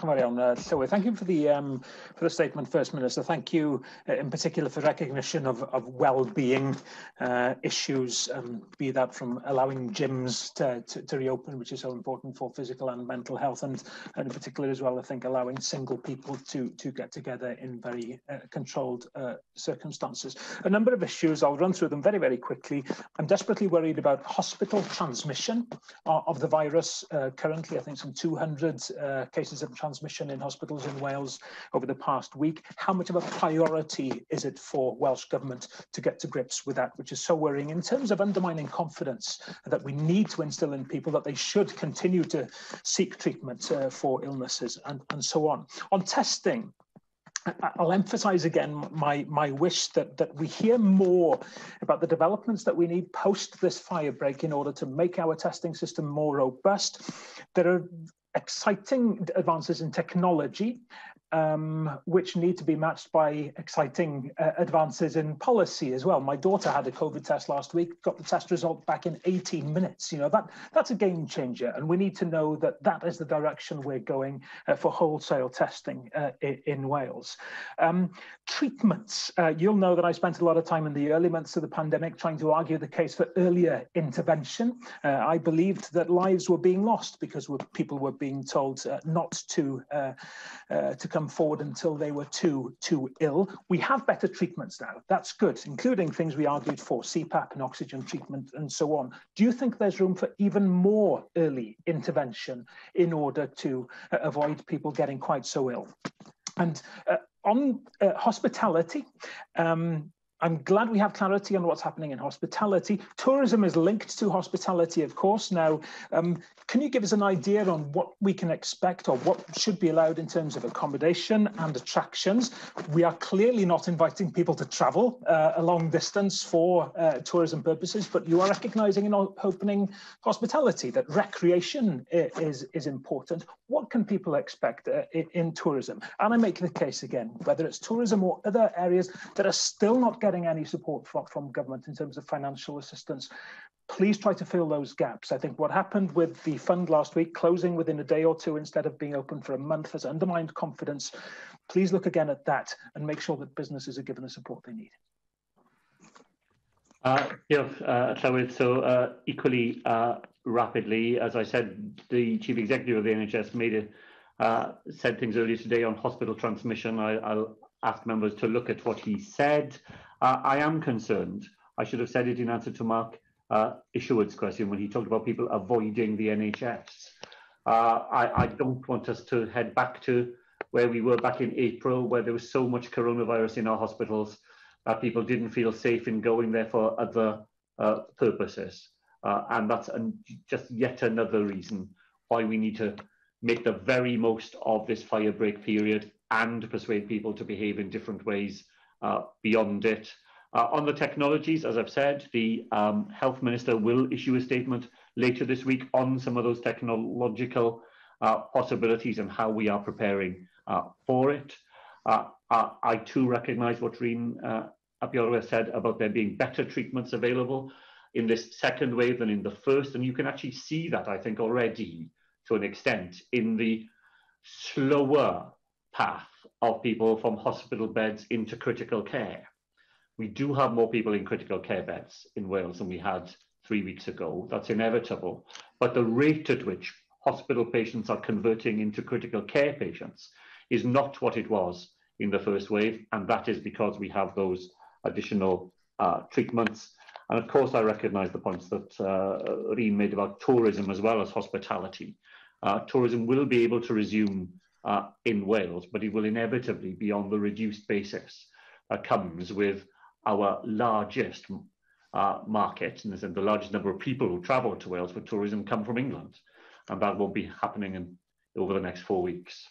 Llawer, thank you for the statement, First Minister. Thank you in particular for recognition of well-being issues, be that from allowing gyms to reopen, which is so important for physical and mental health, and in particular as well, I think, allowing single people to get together in very controlled circumstances. A number of issues, I'll run through them very, very quickly. I'm desperately worried about hospital transmission of the virus. Currently, I think some 200 cases of transmission in hospitals in Wales over the past week. How much of a priority is it for Welsh Government to get to grips with that, which is so worrying in terms of undermining confidence that we need to instill in people that they should continue to seek treatment for illnesses and so on. On testing, I'll emphasise again my wish that we hear more about the developments that we need post this firebreak in order to make our testing system more robust. There are exciting advances in technology, which need to be matched by exciting advances in policy as well. My daughter had a COVID test last week, got the test result back in 18 minutes. You know, that's a game changer, and we need to know that that is the direction we're going for wholesale testing in Wales. Treatments. You'll know that I spent a lot of time in the early months of the pandemic trying to argue the case for earlier intervention. I believed that lives were being lost because people were being told not to come forward until they were too ill. We have better treatments now. That's good, including things we argued for, CPAP and oxygen treatment and so on. Do you think there's room for even more early intervention in order to avoid people getting quite so ill? And on hospitality, I'm glad we have clarity on what's happening in hospitality. Tourism is linked to hospitality, of course. Now, can you give us an idea on what we can expect or what should be allowed in terms of accommodation and attractions? We are clearly not inviting people to travel a long distance for tourism purposes, but you are recognising in opening hospitality that recreation is important. What can people expect in tourism? And I make the case again, whether it's tourism or other areas that are still not getting any support from government in terms of financial assistance, please try to fill those gaps. I think what happened with the fund last week, closing within a day or two instead of being open for a month, has undermined confidence. Please look again at that and make sure that businesses are given the support they need. Llawer, so equally rapidly, as I said, the Chief Executive of the NHS said things earlier today on hospital transmission. I'll ask members to look at what he said. I am concerned. I should have said it in answer to Mark Isherwood's question when he talked about people avoiding the NHS. I don't want us to head back to where we were back in April, where there was so much coronavirus in our hospitals that people didn't feel safe in going there for other purposes. And that's just yet another reason why we need to make the very most of this firebreak period and persuade people to behave in different ways beyond it. On the technologies, as I've said, the Health Minister will issue a statement later this week on some of those technological possibilities and how we are preparing for it. I too recognise what Reen Abiorwa said about there being better treatments available in this second wave than in the first, and you can actually see that, I think, already to an extent in the slower path of people from hospital beds into critical care. We do have more people in critical care beds in Wales than we had 3 weeks ago. That's inevitable. But the rate at which hospital patients are converting into critical care patients is not what it was in the first wave, and that is because we have those additional treatments. And of course, I recognise the points that Reen made about tourism as well as hospitality. Tourism will be able to resume in Wales, but it will inevitably be on the reduced basis that comes with our largest market, and the largest number of people who travel to Wales for tourism come from England, and that won't be happening over the next 4 weeks.